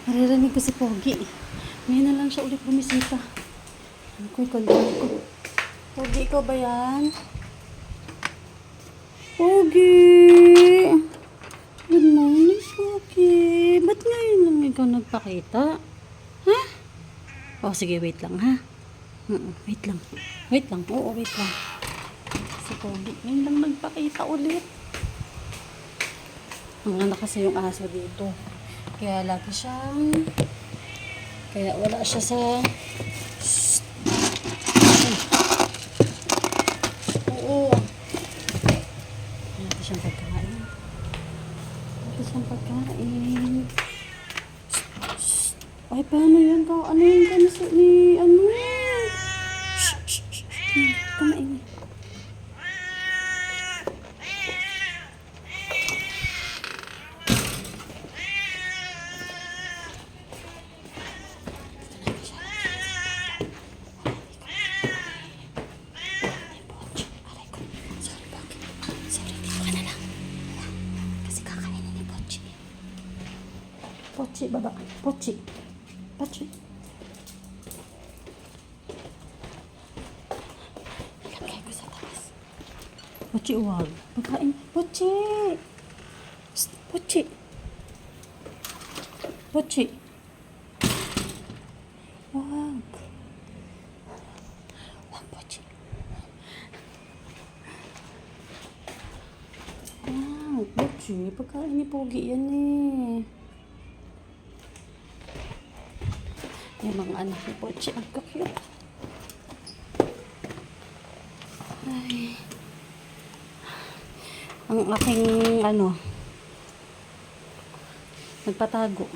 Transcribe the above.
Maririnig ko si Pogi. Ngayon na lang siya ulit bumisita. Ano ko, ikondol ko. Pogi, ikaw ba yan? Pogi! Good morning, Pogi. Ba't ngayon lang ikaw nagpakita? Ha? Oh, sige, wait lang, ha? Wait lang. Wait lang. Oo, wait lang. Si Pogi, ngayon lang nagpakita ulit. Ang anak kasi yung aso dito. Kaya lagi siyang... Kaya wala siya sa... Oo. Wala siyang pagkain. Wala siyang pagkain. Ay, paano yan ka? Ano yung kanisa ni... Ano? Kumain. Pochi, baba. Pochi. Pochi. Lagay ko sa taas. Pochi, uwag. Pagkain. Pochi! Psst, Pochi. Pochi. Uwag. Uwag, Pochi. Uwag, Pochi. Pagkain ni Pogi yan eh. Yung mga anak ni Pochi, ang cute. Ay. Ang aking, nagpatago.